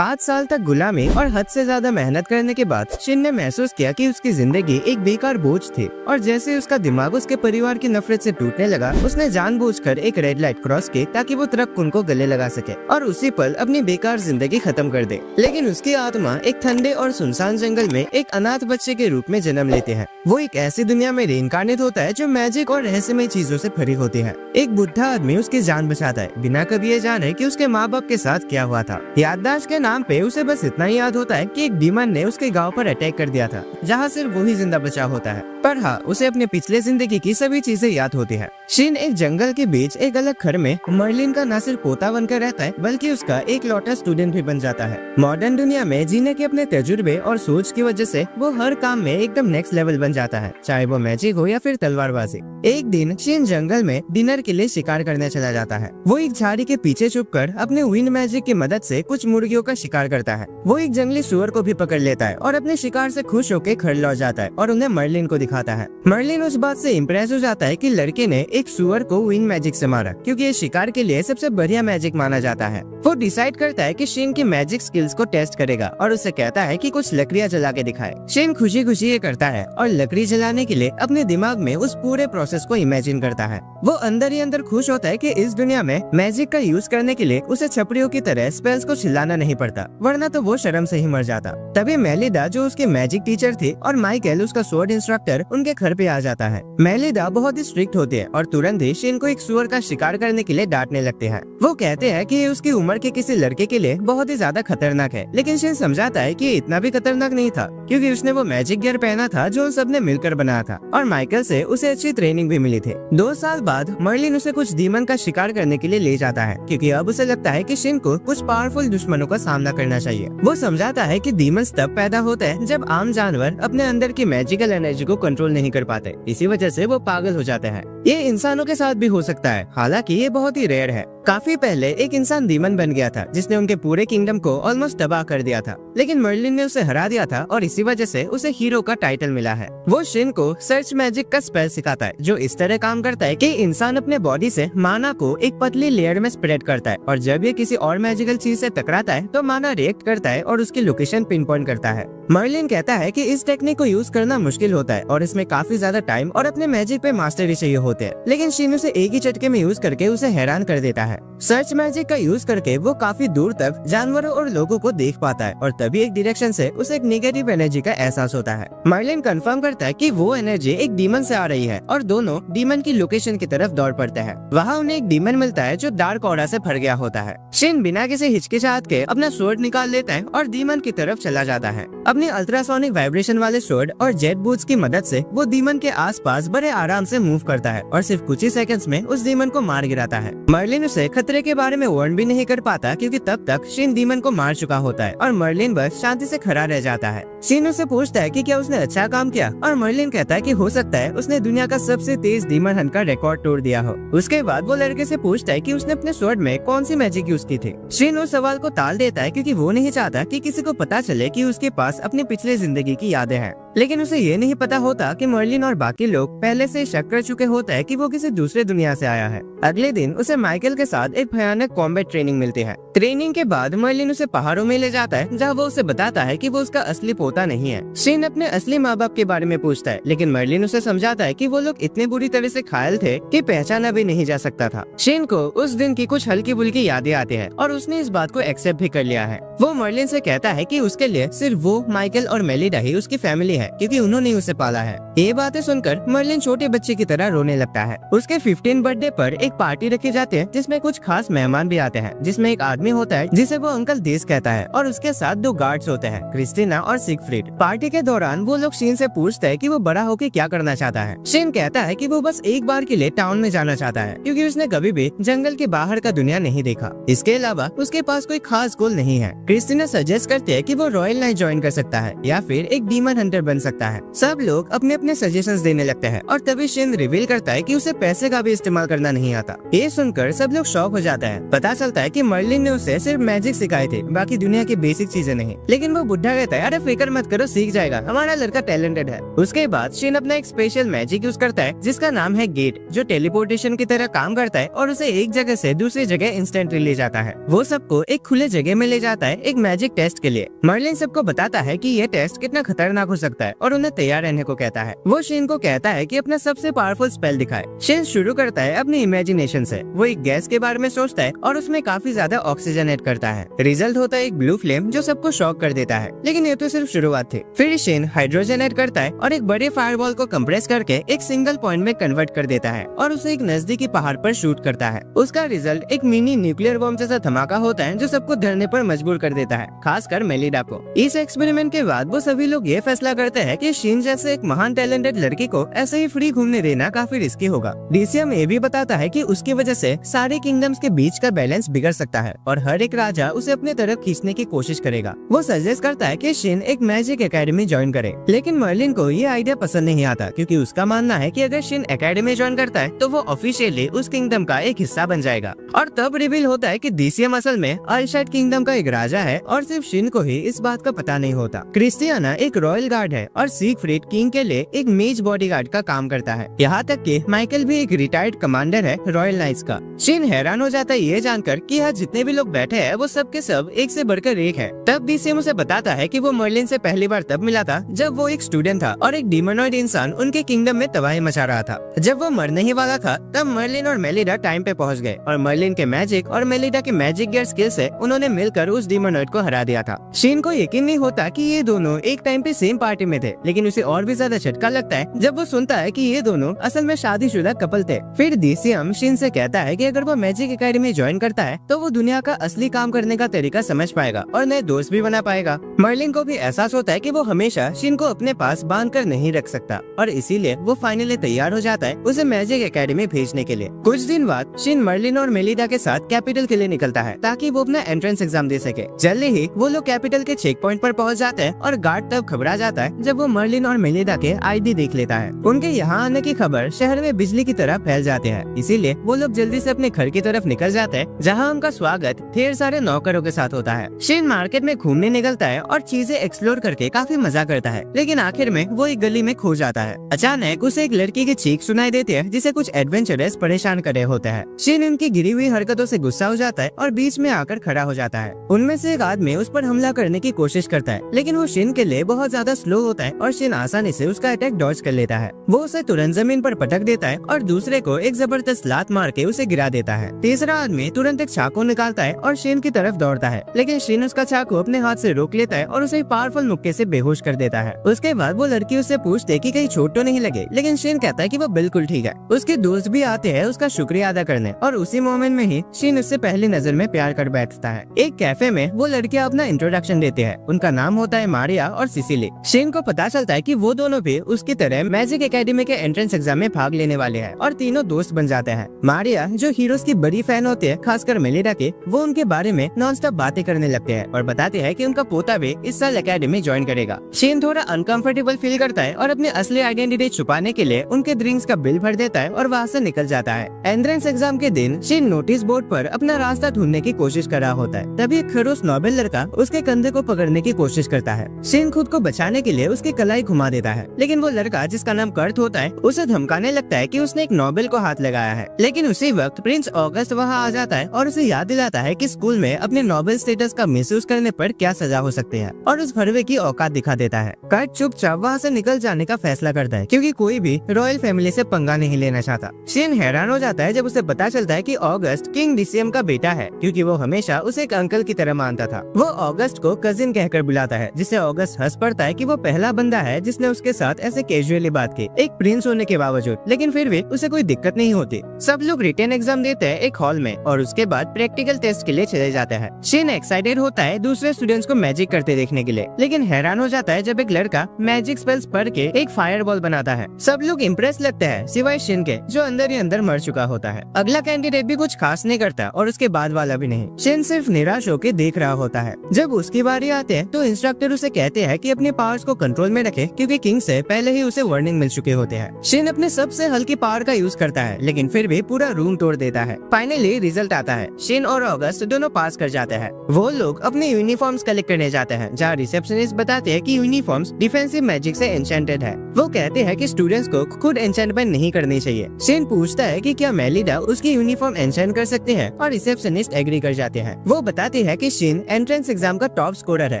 5 साल तक गुलामी और हद से ज्यादा मेहनत करने के बाद शिन ने महसूस किया कि उसकी जिंदगी एक बेकार बोझ थी और जैसे उसका दिमाग उसके परिवार की नफरत से टूटने लगा, उसने जानबूझकर एक रेड लाइट क्रॉस की ताकि वो ट्रक उनको गले लगा सके और उसी पल अपनी बेकार जिंदगी खत्म कर दे। लेकिन उसकी आत्मा एक ठंडे और सुनसान जंगल में एक अनाथ बच्चे के रूप में जन्म लेती है। वो एक ऐसी दुनिया में रीइंकार्नेट होता है जो मैजिक और रहस्यमय चीजों से भरी होती है। एक बुढ़ा आदमी उसकी जान बचाता है बिना कभी ये जाने कि उसके माँ बाप के साथ क्या हुआ था। याददाश्त के नाम पे उसे बस इतना ही याद होता है कि एक डीमन ने उसके गांव पर अटैक कर दिया था, जहाँ सिर्फ वही जिंदा बचा होता है। पर हाँ, उसे अपने पिछले जिंदगी की सभी चीजें याद होती है। शिन एक जंगल के बीच एक अलग घर में मर्लिन का न सिर्फ पोता बनकर रहता है बल्कि उसका एक लौटा स्टूडेंट भी बन जाता है। मॉडर्न दुनिया में जीने के अपने तजुर्बे और सोच की वजह से वो हर काम में एकदम नेक्स्ट लेवल बन जाता है, चाहे वो मैजिक हो या फिर तलवारबाजी। एक दिन शिन जंगल में डिनर के लिए शिकार करने चला जाता है। वो एक झाड़ी के पीछे छुपकर अपने विंड मैजिक की मदद से कुछ मुर्गियों का शिकार करता है। वो एक जंगली सुअर को भी पकड़ लेता है और अपने शिकार से खुश होकर घर लौट जाता है और उन्हें मर्लिन को दिखाता है। मर्लिन उस बात से इम्प्रेस हो जाता है कि लड़के ने एक सुअर को विंड मैजिक से मारा, क्योंकि ये शिकार के लिए सबसे बढ़िया मैजिक माना जाता है। वो डिसाइड करता है कि शिन की मैजिक स्किल्स को टेस्ट करेगा और उसे कहता है कि कुछ लकड़ियां जला के दिखाए। शिन खुशी खुशी ये करता है और लकड़ी जलाने के लिए अपने दिमाग में उस पूरे प्रोसेस को इमेजिन करता है। वो अंदर ही अंदर खुश होता है कि इस दुनिया में मैजिक का यूज करने के लिए उसे छपड़ियों की तरह स्पेल्स को चिल्लाना नहीं पड़ता, वरना तो वो शर्म से ही मर जाता। तभी मेलिडा जो उसकी मैजिक टीचर थी और माइकल उसका स्वॉर्ड इंस्ट्रक्टर उनके घर पे आ जाता है। मेलिडा बहुत ही स्ट्रिक्ट होती है और तुरंत ही शिन को एक सुअर का शिकार करने के लिए डांटने लगते हैं। वो कहते हैं कि उसकी उम्र के किसी लड़के के लिए बहुत ही ज्यादा खतरनाक है, लेकिन शिन समझाता है कि इतना भी खतरनाक नहीं था, क्योंकि उसने वो मैजिक गियर पहना था जो उन सबने मिलकर बनाया था और माइकल से उसे अच्छी ट्रेनिंग भी मिली थी। 2 साल बाद मर्लिन उसे कुछ डीमन का शिकार करने के लिए ले जाता है, क्योंकि अब उसे लगता है कि शिन को कुछ पावरफुल दुश्मनों का सामना करना चाहिए। वो समझाता है कि डीमंस तब पैदा होते हैं जब आम जानवर अपने अंदर की मैजिकल एनर्जी को कंट्रोल नहीं कर पाते, इसी वजह से वो पागल हो जाते हैं। ये इंसानों के साथ भी हो सकता है, हालांकि ये बहुत ही रेयर है। काफी पहले एक इंसान डीमन बन गया था जिसने उनके पूरे किंगडम को ऑलमोस्ट तबाह कर दिया था, लेकिन मर्लिन ने उसे हरा दिया था और इसी वजह से उसे हीरो का टाइटल मिला है। वो शिन को सर्च मैजिक का स्पेल सिखाता है जो इस तरह काम करता है कि इंसान अपने बॉडी से माना को एक पतली लेयर में स्प्रेड करता है और जब ये किसी और मैजिकल चीज से टकराता है तो माना रिएक्ट करता है और उसकी लोकेशन पिन पॉइंट करता है। मर्लिन कहता है कि इस टेक्निक को यूज करना मुश्किल होता है और इसमें काफी ज्यादा टाइम और अपने मैजिक पे मास्टरी चाहिए होते हैं, लेकिन शिन उसे एक ही झटके में यूज करके उसे हैरान कर देता है। सर्च मैजिक का यूज करके वो काफी दूर तक जानवरों और लोगों को देख पाता है और तभी एक डायरेक्शन से उसे एक नेगेटिव एनर्जी का एहसास होता है। मर्लिन कंफर्म करता है कि वो एनर्जी एक डीमन से आ रही है और दोनों डीमन की लोकेशन की तरफ दौड़ पड़ते हैं। वहाँ उन्हें एक डीमन मिलता है जो डार्क ऑरा से भर गया होता है। शिन बिना किसी हिचकिचाहट के अपना स्वॉर्ड निकाल लेता है और डीमन की तरफ चला जाता है। अपने अल्ट्रासोनिक वाइब्रेशन वाले स्वॉर्ड और जेट बूट्स की मदद से वो डीमन के आसपास बड़े आराम से मूव करता है और सिर्फ कुछ ही सेकंड्स में उस डीमन को मार गिराता है। मर्लिन उसे खतरे के बारे में वार्न भी नहीं कर पाता, क्योंकि तब तक शिन डीमन को मार चुका होता है और मर्लिन बस शांति से खड़ा रह जाता है। शिन उसे पूछता है कि क्या उसने अच्छा काम किया और मर्लिन कहता है कि हो सकता है उसने दुनिया का सबसे तेज डीमन हंट का रिकॉर्ड तोड़ दिया हो। उसके बाद वो लड़के से पूछता है कि उसने अपने स्वॉर्ड में कौन सी मैजिक यूज की थी। शिन उस सवाल को टाल देता है क्योंकि वो नहीं चाहता कि किसी को पता चले कि उसके पास अपनी पिछले जिंदगी की यादें हैं। लेकिन उसे ये नहीं पता होता कि मर्लिन और बाकी लोग पहले से शक कर चुके होते हैं कि वो किसी दूसरे दुनिया से आया है। अगले दिन उसे माइकल के साथ एक भयानक कॉम्बैट ट्रेनिंग मिलती है। ट्रेनिंग के बाद मर्लिन उसे पहाड़ों में ले जाता है, जहाँ वो उसे बताता है कि वो उसका असली पोता नहीं है। शिन अपने असली माँ बाप के बारे में पूछता है, लेकिन मर्लिन उसे समझाता है कि वो लोग इतने बुरी तरह से घायल थे कि पहचाना भी नहीं जा सकता था। शिन को उस दिन की कुछ हल्की फुल्की यादें आती है और उसने इस बात को एक्सेप्ट भी कर लिया है। वो मर्लिन से कहता है कि उसके लिए सिर्फ वो, माइकल और मेलिडा ही उसकी फैमिली है, क्योंकि उन्होंने उसे पाला है। ये बातें सुनकर मर्लिन छोटे बच्चे की तरह रोने लगता है। उसके 15 बर्थडे पर एक पार्टी रखी जाती है जिसमें कुछ खास मेहमान भी आते हैं, जिसमें एक आदमी होता है जिसे वो अंकल देश कहता है और उसके साथ 2 गार्ड्स होते हैं, क्रिस्टीना और सिगफ्रीड। पार्टी के दौरान वो लोग शिन से पूछते हैं कि वो बड़ा होकर क्या करना चाहता है। शिन कहता है कि वो बस एक बार के लिए टाउन में जाना चाहता है, क्योंकि उसने कभी भी जंगल के बाहर का दुनिया नहीं देखा। इसके अलावा उसके पास कोई खास गोल नहीं है। क्रिस्टीना सजेस्ट करती है कि वो रॉयल नाइट ज्वाइन कर सकता है या फिर एक डीमन हंटर बन सकता है। सब लोग अपने अपने सजेशंस देने लगते हैं और तभी शिन रिवील करता है कि उसे पैसे का भी इस्तेमाल करना नहीं आता। ये सुनकर सब लोग शॉक हो जाता है। पता चलता है कि मर्लिन ने उसे सिर्फ मैजिक सिखाए थे, बाकी दुनिया की बेसिक चीजें नहीं। लेकिन वो बुढ़ा कहता है, अरे फिक्र मत करो, सीख जाएगा, हमारा लड़का टैलेंटेड है। उसके बाद शिन अपना एक स्पेशल मैजिक यूज करता है जिसका नाम है गेट, जो टेलीपोर्टेशन की तरह काम करता है और उसे एक जगह से दूसरी जगह इंस्टेंटली ले जाता है। वो सबको एक खुले जगह में ले जाता है एक मैजिक टेस्ट के लिए। मर्लिन सबको बताता है कि ये टेस्ट कितना खतरनाक हो सकता है और उन्हें तैयार रहने को कहता है। वो शिन को कहता है कि अपना सबसे पावरफुल स्पेल दिखाए। शिन शुरू करता है अपनी इमेजिनेशन से। वो एक गैस के बारे में सोचता है और उसमें काफी ज्यादा ऑक्सीजन ऐड करता है। रिजल्ट होता है एक ब्लू फ्लेम जो सबको शॉक कर देता है, लेकिन ये तो सिर्फ शुरुआत थी। फिर शिन हाइड्रोजन ऐड करता है और एक बड़े फायरबॉल को कंप्रेस करके एक सिंगल पॉइंट में कन्वर्ट कर देता है और उसे एक नजदीकी पहाड़ पर शूट करता है। उसका रिजल्ट एक मिनी न्यूक्लियर बॉम्ब जैसा धमाका होता है जो सबको डरने पर मजबूर कर देता है, खासकर मेलिडा को। इस एक्सपेरिमेंट के बाद वो सभी लोग ये फैसला करते हैं कि शिन जैसे एक महान टैलेंटेड लड़की को ऐसे ही फ्री घूमने देना काफी रिस्की होगा। डीसीएम ये भी बताता है कि उसकी वजह से सारे किंगडम्स के बीच का बैलेंस बिगड़ सकता है और हर एक राजा उसे अपने तरफ खींचने की कोशिश करेगा। वो सजेस्ट करता है कि शिन एक मैजिक एकेडमी ज्वाइन करे, लेकिन मर्लिन को ये आइडिया पसंद नहीं आता क्योंकि उसका मानना है कि अगर शिन एकेडमी ज्वाइन करता है तो वो ऑफिशियली उस किंगडम का एक हिस्सा बन जाएगा। और तब रिवील होता है कि डीसीएम असल में अल्शाइड किंगडम का एक राजा है और सिर्फ शिन को ही इस बात का पता नहीं होता। क्रिस्टियाना एक रॉयल गार्ड है और सीगफ्रीड किंग के लिए एक मेज बॉडीगार्ड का काम करता है। यहाँ तक कि माइकल भी एक रिटायर्ड कमांडर है रॉयल नाइट्स का। शिन हैरान हो जाता है ये जानकर कि यहाँ जितने भी लोग बैठे हैं वो सब के सब एक से बढ़कर एक है। तब डीसीएम उसे बताता है कि वो मर्लिन से पहली बार तब मिला था जब वो एक स्टूडेंट था और एक डिमोनॉइड इंसान उनके किंगडम में तबाही मचा रहा था। जब वो मरने ही वाला था तब मर्लिन और मेलिडा टाइम पे पहुँच गए और मर्लिन के मैजिक और मेलिडा के मैजिक गियर स्किल से उन्होंने मिलकर उस डिमोनॉइड को हरा दिया था। शिन को यकीन नहीं होता कि ये दोनों एक टाइम पे सेम पार्टी में थे, लेकिन उसे और भी ज्यादा झटका लगता है जब वो सुनता है कि ये दोनों असल में शादीशुदा कपल थे। फिर डीसीएम शिन से कहता है कि अगर वो मैजिक एकेडमी ज्वाइन करता है तो वो दुनिया का असली काम करने का तरीका समझ पाएगा और नए दोस्त भी बना पाएगा। मर्लिन को भी एहसास होता है कि वो हमेशा शिन को अपने पास बांध कर नहीं रख सकता और इसीलिए वो फाइनली तैयार हो जाता है उसे मैजिक एकेडमी भेजने के लिए। कुछ दिन बाद शिन मर्लिन और मेलिडा के साथ कैपिटल के लिए निकलता है ताकि वो अपना एंट्रेंस एग्जाम दे सके। जल्दी ही वो लोग कैपिटल के चेक पॉइंट पर पहुंच जाते हैं और गार्ड तब घबरा जाता है जब वो मर्लिन और मेलिडा के आईडी देख लेता है। उनके यहाँ आने की खबर शहर में बिजली की तरह फैल जाते हैं, इसीलिए वो लोग जल्दी से अपने घर की तरफ निकल जाते हैं जहाँ उनका स्वागत ढेर सारे नौकरों के साथ होता है। शिन मार्केट में घूमने निकलता है और चीजें एक्सप्लोर करके काफी मजा करता है, लेकिन आखिर में वो एक गली में खो जाता है। अचानक उसे एक लड़की की चीख सुनाई देती है जिसे कुछ एडवेंचरर्स परेशान कर रहे होते हैं। शिन उनकी गिरी हुई हरकतों से गुस्सा हो जाता है और बीच में आकर खड़ा हो जाता है। उनमें से एक आदमी उस पर हमला करने की कोशिश करता है, लेकिन वो शिन के लिए बहुत ज्यादा स्लो होता है और शिन आसानी से उसका अटैक डॉज कर लेता है। वो उसे तुरंत जमीन पर पटक देता है और दूसरे को एक जबरदस्त लात मार के उसे गिरा देता है। तीसरा आदमी तुरंत एक चाकू निकालता है और शिन की तरफ दौड़ता है, लेकिन शिन उसका चाकू अपने हाथ से रोक लेता है और उसे पावरफुल मुक्के से बेहोश कर देता है। उसके बाद वो लड़की उससे पूछते कि कहीं चोट तो नहीं लगे, लेकिन शिन कहता है कि वो बिल्कुल ठीक है। उसके दोस्त भी आते हैं उसका शुक्रिया अदा करने और उसी मोमेंट में ही शिन उससे पहली नजर में प्यार कर बैठता है। एक कैफे में वो लड़कियां अपना इंट्रोडक्शन देते हैं। उनका नाम होता है मारिया और सिसिली। शिन को पता चलता है कि वो दोनों भी उसकी तरह मैजिक एकेडमी के एंट्रेंस एग्जाम में भाग लेने वाले हैं और तीनों दोस्त बन जाते हैं। मारिया जो हीरोज की बड़ी फैन होती है, खासकर मेलिडा के, वो उनके बारे में नॉन स्टॉप बातें करने लगते हैं और बताते हैं कि उनका पोता भी इस साल एकेडमी ज्वाइन करेगा। शिन थोड़ा अनकंफर्टेबल फील करता है और अपनी असली आइडेंटिटी छुपाने के लिए उनके ड्रिंक्स का बिल भर देता है और वहाँ से निकल जाता है। एंट्रेंस एग्जाम के दिन शिन नोटिस बोर्ड पर अपना रास्ता ढूंढने की कोशिश कर रहा होता है। तभी एक खड़ूस नोबेल लड़का उसके कंधे को पकड़ने की कोशिश करता है। शिन खुद को बचाने के लिए उसकी कलाई घुमा देता है, लेकिन वो लड़का जिसका नाम कर्ट होता है उसे धमकाने लगता है कि उसने एक नोबेल को हाथ लगाया है। लेकिन उसी वक्त प्रिंस ऑगस्ट वहाँ आ जाता है और उसे याद दिलाता है कि स्कूल में अपने नोबेल स्टेटस का मिसयूज करने पर क्या सजा हो सकती है और उस भरवे की औकात दिखा देता है। कर्ट चुपचाप वहाँ से निकल जाने का फैसला करता है क्योंकि कोई भी रॉयल फैमिली से पंगा नहीं लेना चाहता। शिन हैरान हो जाता है जब उसे पता चलता है कि ऑगस्ट किंग डीसीएम का बेटा है, क्योंकि वो हमेशा उसे एक अंकल की तरह मानता था। वो ऑगस्ट को कजिन कहकर बुलाता है, जिससे ऑगस्ट हंस पड़ता है कि वो पहला बंदा है जिसने उसके साथ ऐसे कैजुअली बात की, एक प्रिंस होने के बावजूद। लेकिन फिर भी उसे कोई दिक्कत नहीं होती। सब लोग रिटन एग्जाम देते हैं एक हॉल में और उसके बाद प्रैक्टिकल टेस्ट के लिए चले जाते हैं। शिन एक्साइटेड होता है दूसरे स्टूडेंट्स को मैजिक करते देखने के लिए, लेकिन हैरान हो जाता है जब एक लड़का मैजिक स्पेल्स पढ़ के एक फायर बॉल बनाता है। सब लोग इम्प्रेस लगते हैं सिवाय शिन के, जो अंदर ही अंदर मर चुका होता है। अगला कैंडिडेट भी कुछ खास नहीं करता और उसके बाद वाला भी नहीं। शिन सिर्फ निराश होकर देख रहा होता है। जब उसकी बारी आती है तो इंस्ट्रक्टर उसे कहते हैं कि अपने पावर्स को कंट्रोल में रखे, क्योंकि किंग से पहले ही उसे वार्निंग मिल चुके होते हैं। शिन अपने सबसे हल्की पावर का यूज करता है, लेकिन फिर भी पूरा रूम तोड़ देता है। फाइनली रिजल्ट आता है। शिन और ऑगस्ट दोनों पास कर जाते हैं। वो लोग अपने यूनिफॉर्म्स कलेक्ट करने जाते हैं, जहाँ रिसेप्शनिस्ट बताते हैं कि यूनिफॉर्म्स डिफेंसिव मैजिक से एन्चेंटेड है। वो कहते हैं कि स्टूडेंट्स को खुद एन्चेंटमेंट नहीं करनी चाहिए। शिन पूछता है कि क्या मेलिडा उसकी यूनिफॉर्म एन्चेंट कर सकते हैं, और रिसेप्शनिस्ट एग्री कर जाते हैं। वो बताते हैं कि शिन एंट्रेंस एग्जाम का टॉप स्कोरर है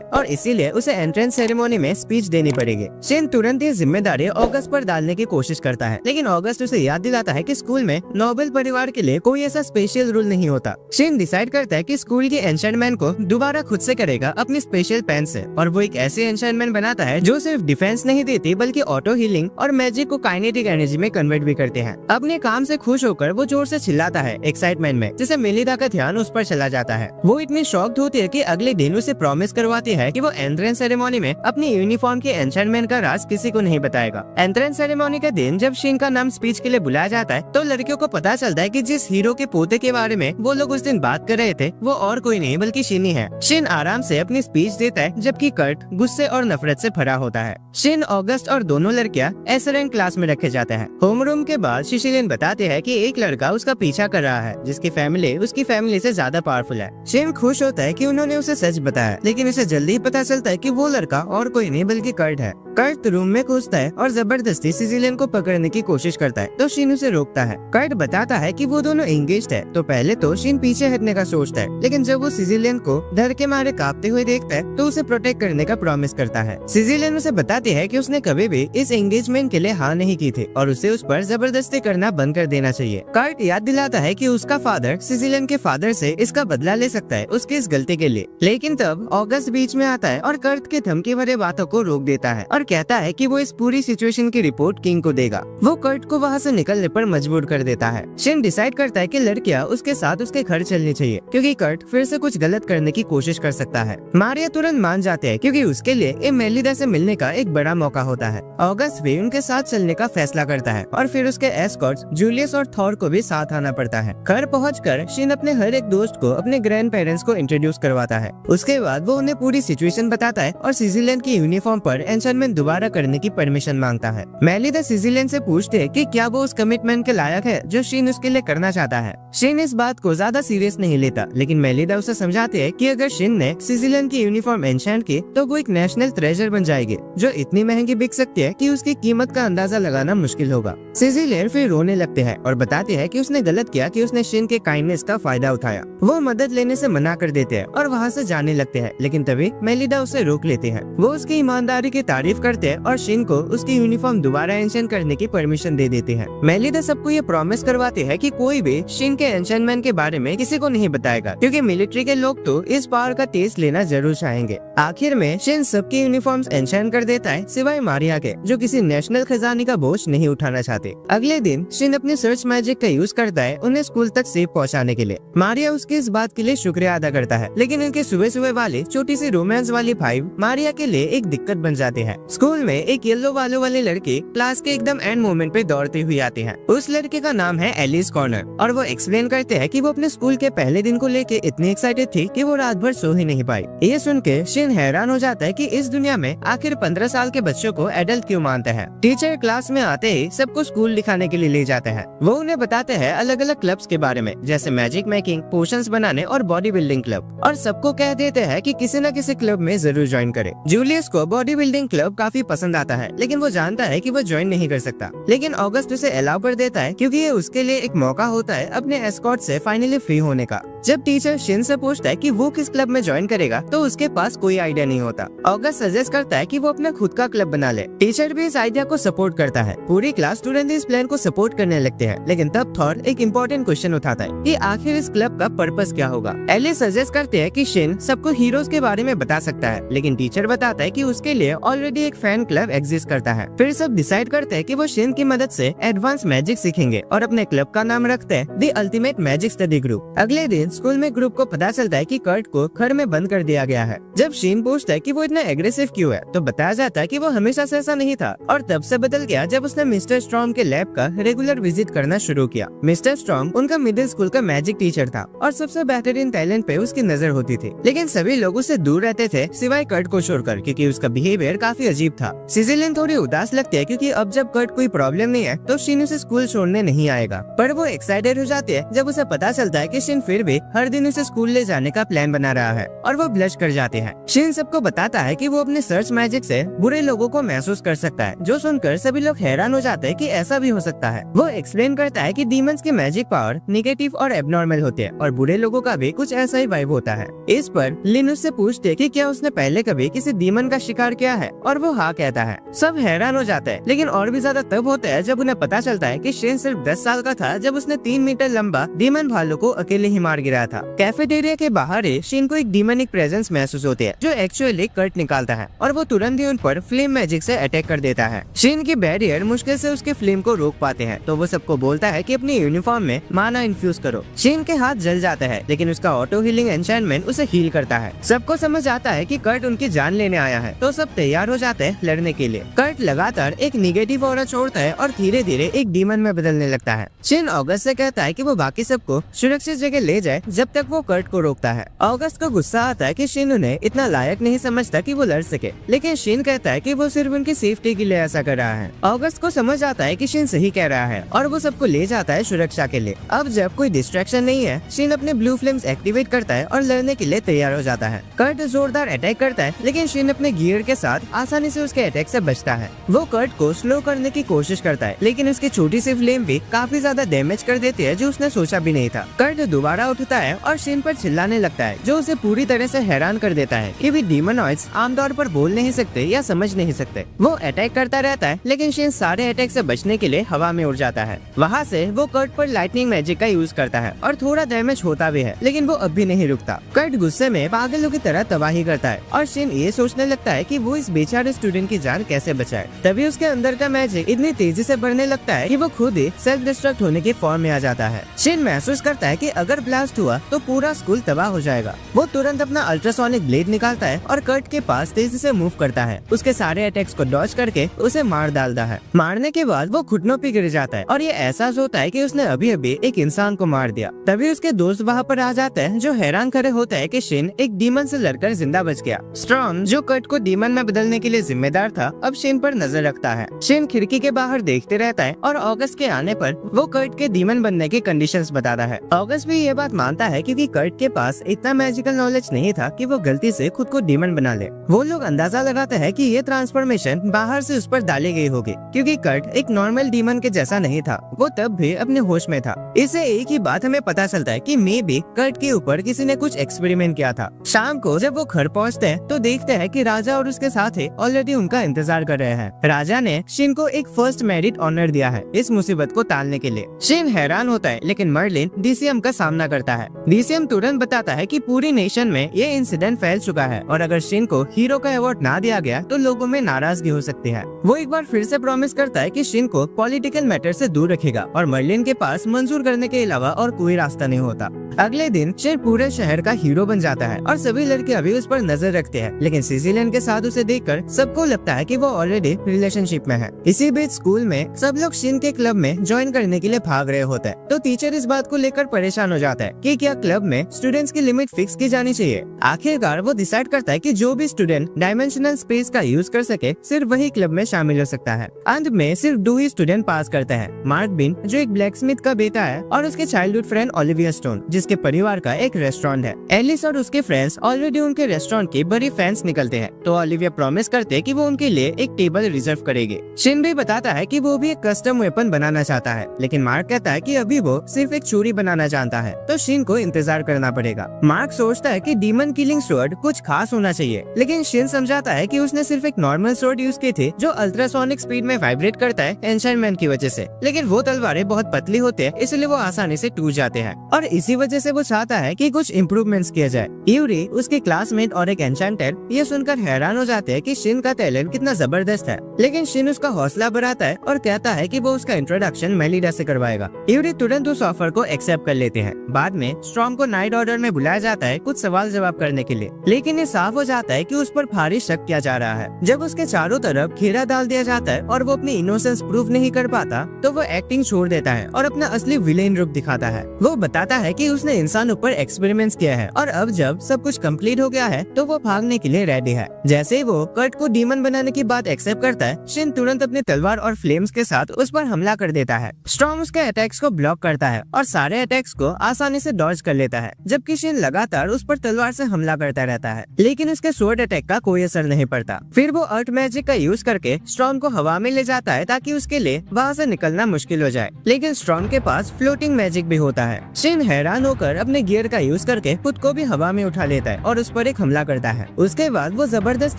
और इसीलिए उसे एंट्रेंस सेरेमनी में स्पीच देनी पड़ेगी। शिन तुरंत ये जिम्मेदारी ऑगस्ट पर डालने की कोशिश करता है, लेकिन ऑगस्ट उसे याद दिलाता है कि स्कूल में नोबल परिवार के लिए कोई ऐसा स्पेशल रूल नहीं होता। शिन डिसाइड करता है कि स्कूल की एन्चेंटमेंट को दोबारा खुद से करेगा अपनी स्पेशल पेन से, और वो एक ऐसी एन्चेंटमेंट बनाता है जो सिर्फ डिफेंस नहीं देती बल्कि ऑटो हीलिंग और मैजिक को काइनेटिक एनर्जी में कन्वर्ट भी करते हैं। अपने काम से खुश होकर वो जोर से चिल्लाता है एक्साइटमेंट में, जिससे मेलिडा का ध्यान उस पर चला जाता है। वो इतनी शॉक्ड होती है कि अगले दिन उसे प्रॉमिस करवाती है कि वो एंट्रेंस सेरेमनी में अपनी यूनिफॉर्म के एन्चेंटमेंट का राज किसी को नहीं बताएगा। एंट्रेंस सेरेमनी के दिन जब शिन का नाम स्पीच के लिए बुलाया जाता है, तो लड़कियों को पता चलता है कि जिस हीरो के पोते के बारे में वो लोग उस दिन बात कर रहे थे, वो और कोई नहीं बल्कि शिन ही है। शिन आराम से अपनी स्पीच देता है, जबकि कर्ट गुस्से और नफरत से भरा होता है। शिन, ऑगस्ट और दोनों लड़कियां एसरन क्लास में रखे जाते हैं। होमरूम के बाद सिसिलियन बताते हैं कि एक लड़का उसका पीछा कर रहा है, जिसकी फैमिली उसकी फैमिली से ज्यादा पावरफुल है। शिन खुश होता है कि उन्होंने उसे सच बताया, लेकिन उसे जल्दी ही पता चलता है कि वो लड़का और कोई नहीं बल्कि कर्ट है। कर्ट रूम में घुसता है और जबरदस्ती सिसिलियन को पकड़ने की कोशिश करता है, तो शिन उसे रोकता है। कर्ट बताता है कि वो दोनों एंगेज्ड है, तो पहले तो शिन पीछे हटने का सोचता है, लेकिन जब वो सिसिलियन को डर के मारे कांपते हुए देखता है, तो उसे प्रोटेक्ट करने का प्रॉमिस करता है। सिसिलियन उसे बताती है कि उसने कभी भी इस एंगेजमेंट के लिए हाँ नहीं की थी और उसे उस पर जबरदस्ती करना बंद कर देना चाहिए। कर्ट याद दिलाता है कि उसका फादर सिसिलियन के फादर से इसका बदला ले सकता है उसकी इस गलती के लिए, लेकिन तब ऑगस्ट बीच में आता है और कर्ट के धमकी भरे बातों को रोक देता है और कहता है कि वो इस पूरी सिचुएशन की रिपोर्ट किंग को देगा। वो कर्ट को वहाँ से निकलने पर मजबूर कर देता है। शिन डिसाइड करता है कि लड़कियां उसके साथ उसके घर चलनी चाहिए, क्योंकि कर्ट फिर से कुछ गलत करने की कोशिश कर सकता है। मारिया तुरंत मान जाते हैं, क्योंकि उसके लिए मेलिडा से मिलने का एक बड़ा मौका होता है। ऑगस्ट भी उनके साथ चलने का फैसला करता है और फिर उसके एस्कॉर्ट्स जूलियस और थॉर को भी साथ आना पड़ता है। घर पहुंचकर शिन अपने हर एक दोस्त को अपने ग्रैंड पेरेंट्स को इंट्रोड्यूस करवाता है। उसके बाद वो उन्हें पूरी सिचुएशन बताता है और सिसिलियन की यूनिफॉर्म पर एन्चेंटमेंट दोबारा करने की परमिशन मांगता है। मेलिडा सिसिलियन से पूछते है कि क्या वो उस कमिटमेंट के लायक है जो शिन उसके लिए करना चाहता है। शिन इस बात को ज्यादा सीरियस नहीं लेता, लेकिन मेलिडा उसे समझाते है कि अगर शिन ने सिसिलियन की यूनिफॉर्म एन्चेंट की, तो वो एक नेशनल ट्रेजर बन जाएगी, जो इतनी महंगी बिक सकती है कि उसकी कीमत का अंदाजा लगाना मुश्किल होगा। सिसिलियन फिर रोने लगते हैं और बताते हैं कि उसने गलत किया कि उसने शिन के काइंडनेस का फायदा उठाया। वो मदद लेने से मना कर देते हैं और वहाँ से जाने लगते हैं, लेकिन तभी मेलिडा उसे रोक लेते हैं। वो उसकी ईमानदारी की तारीफ करते हैं और शिन को उसकी यूनिफॉर्म दोबारा एन्चेंट करने की परमिशन दे देते हैं। मेलिडा सबको ये प्रॉमिस करवाते हैं कि कोई भी शिन के एन्चेंटमेंट के बारे में किसी को नहीं बताएगा, क्योंकि मिलिट्री के लोग तो इस पावर का टेस्ट लेना जरूर चाहेंगे। आखिर में शिन सबकी यूनिफॉर्म्स एन्चेंट कर देता है, सिवाय मारिया के, जो किसी नेशनल खजाने का बोझ नहीं उठाना चाहते। अगले दिन शिन अपने सर्च मैजिक का यूज करता है उन्हें स्कूल तक सेफ पहुंचाने के लिए। मारिया उसकी इस बात के लिए शुक्रिया अदा करता है, लेकिन उनके सुबह सुबह वाले छोटी सी रोमांस वाली फाइव मारिया के लिए एक दिक्कत बन जाते हैं। स्कूल में एक येलो बालों वाले लड़के क्लास के एकदम एंड मोमेंट पे दौड़ते हुए आते हैं। उस लड़के का नाम है एलिस कॉर्नर और वो एक्सप्लेन करते हैं कि वो अपने स्कूल के पहले दिन को लेके इतनी एक्साइटेड थी कि वो रात भर सो ही नहीं पाई। ये सुन के शिन हैरान हो जाता है कि इस दुनिया में आखिर 15 साल के बच्चों को एडल्ट क्यों मानते हैं। टीचर क्लास में आते ही सबको स्कूल दिखाने के लिए ले जाते हैं। वो उन्हें बताते हैं अलग अलग क्लब्स के बारे में, जैसे मैजिक मेकिंग, पोशंस बनाने और बॉडी बिल्डिंग क्लब, और सबको कह देते हैं कि किसी न किसी क्लब में जरूर ज्वाइन करे। जूलियस को बॉडी बिल्डिंग क्लब काफी पसंद आता है, लेकिन वो जानता है कि वो ज्वाइन नहीं कर सकता, लेकिन ऑगस्ट उसे अलाउ कर देता है, क्योंकि ये उसके लिए एक मौका होता है अपने एस्कॉर्ट से फाइनली फ्री होने का। जब टीचर शिन से पूछता है कि वो किस क्लब में ज्वाइन करेगा, तो उसके पास कोई आइडिया नहीं होता। ऑगस्ट सजेस्ट करता है कि वो अपना खुद का क्लब बना ले। टीचर भी इस आइडिया को सपोर्ट करता है। पूरी क्लास स्टूडेंट इस प्लान को सपोर्ट करने लगते हैं, लेकिन तब थॉर एक इम्पोर्टेंट क्वेश्चन उठाता है कि आखिर इस क्लब का पर्पस क्या होगा। एलिस सजेस्ट करते हैं कि शिन सबको हीरोज के बारे में बता सकता है, लेकिन टीचर बताता है कि उसके लिए ऑलरेडी एक फैन क्लब एग्जिस्ट करता है। फिर सब डिसाइड करते हैं कि वो शिन की मदद से एडवांस मैजिक सीखेंगे और अपने क्लब का नाम रखते हैं the ultimate magic study group. अगले दिन स्कूल में ग्रुप को पता चलता है कि कर्ट को घर में बंद कर दिया गया है। जब शीन पूछता है कि वो इतना एग्रेसिव क्यों है, तो बताया जाता है कि वो हमेशा से ऐसा नहीं था और तब से बदल गया जब उसने मिस्टर स्ट्रॉम के लैब का रेगुलर विजिट करना शुरू किया। मिस्टर स्ट्रॉम उनका मिडिल स्कूल का मैजिक टीचर था और सबसे बेहतरीन टैलेंट पे उसकी नजर होती थी, लेकिन सभी लोग उससे दूर रहते थे सिवाय कर्ट को छोड़कर, क्योंकि उसका बिहेवियर काफी अजीब था। सिजिलियन थोड़ी उदास लगती है क्योंकि अब जब कर्ट कोई प्रॉब्लम नहीं है तो शीन उसे स्कूल छोड़ने नहीं आएगा, पर वो एक्साइटेड हो जाती है जब उसे पता चलता है कि शीन फिर भी हर दिन उसे स्कूल ले जाने का प्लान बना रहा है और वो ब्लश कर जाते हैं। शीन सबको बताता है कि वो अपने सर्च मैजिक से बुरे लोगों को महसूस कर सकता है, जो सुनकर सभी लोग हैरान हो जाते हैं कि ऐसा भी हो सकता है। वो एक्सप्लेन करता है कि डीमंस की मैजिक पावर नेगेटिव और एबनॉर्मल होती है और बुरे लोगों का भी कुछ ऐसा ही वाइब होता है। इस पर लिन उससे पूछते है कि क्या उसने पहले कभी किसी डीमन का शिकार किया है, और वो हाँ कहता है। सब हैरान हो जाते हैं, लेकिन और भी ज्यादा तब होता है जब उन्हें पता चलता है कि शीन सिर्फ 10 साल का था जब उसने 3 मीटर लंबा डीमन भालू को अकेले ही मार गिराया था। कैफेटेरिया के बाहर ही शीन को एक डीमनिक प्रेजेंस महसूस होती है जो एक्चुअली कर्ट निकालता है और वो तुरंत ही उन पर फ्लेम मैजिक से अटैक कर देता है। शीन की बैरियर मुश्किल से उसके फ्लेम को रोक पाते हैं, तो वो सबको बोलता है कि अपनी यूनिफॉर्म में माना इन्फ्यूज करो। शीन के हाथ जल जाता है, लेकिन उसका ऑटो हीलिंग एन्चेंटमेंट उसे हील करता है। सबको समझ आता है कि कर्ट उनकी जान लेने आया है, तो सब तैयार हो जाते हैं लड़ने के लिए। कर्ट लगातार एक निगेटिव ऑरा छोड़ता है और धीरे धीरे एक डीमन में बदलने लगता है। शीन ऑगस्ट से कहता है कि वो बाकी सबको सुरक्षित जगह ले जाए जब तक वो कर्ट को रोकता है। ऑगस्ट को गुस्सा आता है कि शीन उन्हें इतना लायक नहीं समझता कि वो लड़ सके, लेकिन शीन कहता है कि वो सिर्फ उनकी सेफ्टी के लिए ऐसा कर रहा है। ऑगस्ट को समझ आता है कि शीन सही कह रहा है और वो सबको ले जाता है सुरक्षा के लिए। अब जब कोई डिस्ट्रैक्शन नहीं है, शीन अपने ब्लू फ्लेम्स एक्टिवेट करता है और लड़ने के लिए तैयार हो जाता है। कर्ट जोरदार अटैक करता है, लेकिन शीन अपने गियर के साथ आसानी से उसके अटैक से बचता है। वो कर्ट को स्लो करने की कोशिश करता है, लेकिन उसकी छोटी सी फ्लेम भी काफी ज्यादा डैमेज कर देती है जो उसने सोचा भी नहीं था। कर्ट दोबारा उठता है और शीन पर चिल्लाने लगता है, जो उसे पूरी तरह से हैरान कर देता है कि भी डीमनॉइड्स आमतौर पर बोल नहीं सकते या समझ नहीं सकते। वो अटैक करता रहता है, लेकिन शीन सारे अटैक से बचने के लिए हवा में उड़ जाता है। वहाँ से वो कर्ट पर लाइटनिंग मैजिक का यूज करता है और थोड़ा डैमेज होता भी है, लेकिन वो अब भी नहीं रुकता। कर्ट गुस्से में पागलों की तरह तबाही करता है और शीन ये सोचने लगता है कि वो इस बेचारे स्टूडेंट की जान कैसे बचाए। तभी उसके अंदर का मैजिक इतनी तेजी से बढ़ने लगता है कि वो खुद ही सेल्फ डिस्ट्रक्ट होने की फॉर्म में आ जाता है। शीन महसूस करता है कि अगर ब्लास्ट हुआ तो पूरा स्कूल तबाह हो जाएगा। वो तुरंत अपना अल्ट्रासोनिक ब्लेड निकालता है और कर्ट के पास तेजी से मूव करता है। उसके सारे अटैक्स को डॉज करके उसे मार डालता है। मारने के बाद वो घुटनों पे गिर जाता है और ये एहसास होता है कि उसने अभी अभी एक इंसान को मार दिया। तभी उसके दोस्त वहाँ पर आ जाते हैं, जो हैरान खड़े होता है कि शीन एक डीमन से लड़कर जिंदा बच गया। स्ट्रॉम, जो कर्ट को डीमन में बदलने के लिए जिम्मेदार था, अब शीन पर नजर रखता है। शीन खिड़की के बाहर देखते रहता है और अगस्त के आने पर वो कर्ट के डीमन बनने के कंडीशंस बताता है। अगस्त भी ये बात मानता है क्योंकि कर्ट के पास इतना मैजिकल नॉलेज नहीं था कि वो गलती से खुद को डीमन बना ले। वो लोग अंदाजा लगाते हैं कि ये ट्रांसफॉर्मेशन बाहर से उस पर डाली गई होगी, क्योंकि कर्ट एक नॉर्मल डीमन के जैसा नहीं था। वो तब भी अपने होश में था। इससे एक ही बात हमें पता चलता है कि मे बी कर्ट के ऊपर किसी ने कुछ एक्सपेरिमेंट किया था। शाम को जब वो घर पहुंचते हैं तो देखते हैं कि राजा और उसके साथी ऑलरेडी उनका इंतजार कर रहे हैं। राजा ने शीन को एक फर्स्ट मेरिट ऑनर दिया है इस मुसीबत को टालने के लिए। शीन हैरान होता है, लेकिन मर्लिन डीसीएम का सामना करता है। डीसीएम तुरंत बताता है कि पूरी नेशन में ये इंसिडेंट फैल चुका है और अगर शीन को हीरो का अवार्ड ना दिया गया तो लोगों में नाराजगी हो सकती है। वो एक बार फिर से प्रॉमिस करता है कि शीन को पॉलिटिकल मैटर से दूर रखेगा और मर्लिन के पास मंजूर करने के अलावा और कोई रास्ता नहीं होता। अगले दिन शीन पूरे शहर का हीरो बन जाता है और सभी लड़के अभी उस पर नजर रखते हैं, लेकिन सिजिलियन के साथ उसे देखकर सबको लगता है कि वो ऑलरेडी रिलेशनशिप में है। इसी बीच स्कूल में सब लोग शीन के क्लब में ज्वाइन करने के लिए भाग रहे होते हैं, तो टीचर इस बात को लेकर परेशान हो जाता है कि क्या क्लब में स्टूडेंट्स की लिमिट फिक्स की जानी चाहिए। आखिरकार वो डिसाइड करता है कि जो भी स्टूडेंट डायमेंशनल स्पेस का यूज कर सके सिर्फ वही क्लब में शामिल हो सकता है। अंत में सिर्फ 2 ही स्टूडेंट पास करते हैं, मार्क बिन जो एक ब्लैकस्मिथ का बेटा है और उसके चाइल्डहुड फ्रेंड ओलिविया स्टोन जिसके परिवार का एक रेस्टोरेंट है। एलिस और उसके फ्रेंड्स ऑलरेडी उनके रेस्टोरेंट के बड़ी फैंस निकलते हैं, तो ओलिविया प्रॉमिस करते हैं कि वो उनके लिए एक टेबल रिजर्व करेगी। शीन भी बताता है कि वो भी एक कस्टम वेपन बनाना चाहता है, लेकिन मार्क कहता है कि अभी वो सिर्फ एक छुरी बनाना जानता है, तो शीन को इंतजार करना पड़ेगा। मार्क सोचता है कि डीमन किलिंग स्वॉर्ड कुछ खास होना चाहिए, लेकिन शीन समझाता है कि उसने सिर्फ एक नॉर्मल स्वॉर्ड यूज की थी जो अल्ट्रासोनिक स्पीड में वाइब्रेट करता है एन्चेंटमेंट की वजह से, लेकिन वो तलवारें बहुत पतली होते हैं इसलिए वो आसानी से टूट जाते हैं और इसी वजह वजह से वो चाहता है कि कुछ इम्प्रूवमेंट्स किया जाए। यूरी, उसके क्लासमेट और एक एन्चेंटर ये सुनकर हैरान हो जाते हैं कि शिन का टैलेंट कितना जबरदस्त है, लेकिन शिन उसका हौसला बढ़ाता है और कहता है कि वो उसका इंट्रोडक्शन मेलिडा से करवाएगा। यूरी तुरंत उस ऑफर को एक्सेप्ट कर लेते हैं। बाद में स्टॉर्म को नाइट ऑर्डर में बुलाया जाता है कुछ सवाल जवाब करने के लिए, लेकिन ये साफ हो जाता है कि उस पर भारी शक किया जा रहा है। जब उसके चारों तरफ घेरा डाल दिया जाता है और वो अपनी इनोसेंस प्रूव नहीं कर पाता तो वो एक्टिंग छोड़ देता है और अपना असली विलेन रूप दिखाता है। वो बताता है कि उसने इंसानों पर एक्सपेरिमेंट्स किया है और अब जब सब कुछ कंप्लीट हो गया है तो वो भागने के लिए रेडी है। जैसे ही वो कर्ट को डीमन बनाने की बात एक्सेप्ट करता है, शिन तुरंत अपनी तलवार और फ्लेम्स के साथ उस पर हमला कर देता है। स्टॉर्म उसके अटैक्स को ब्लॉक करता है और सारे अटैक्स को आसानी से डॉज कर लेता है, जबकि शिन लगातार उस पर तलवार से हमला करता रहता है, लेकिन उसके स्वॉर्ड अटैक का कोई असर नहीं पड़ता। फिर वो अर्थ मैजिक का यूज करके स्टॉर्म को हवा में ले जाता है ताकि उसके लिए वहाँ से निकलना मुश्किल हो जाए, लेकिन स्टॉर्म के पास फ्लोटिंग मैजिक भी होता है। शिन हैरान होकर अपने गियर का यूज करके खुद को भी हवा में उठा लेता है और उस पर एक हमला करता है। उसके बाद वो जबरदस्त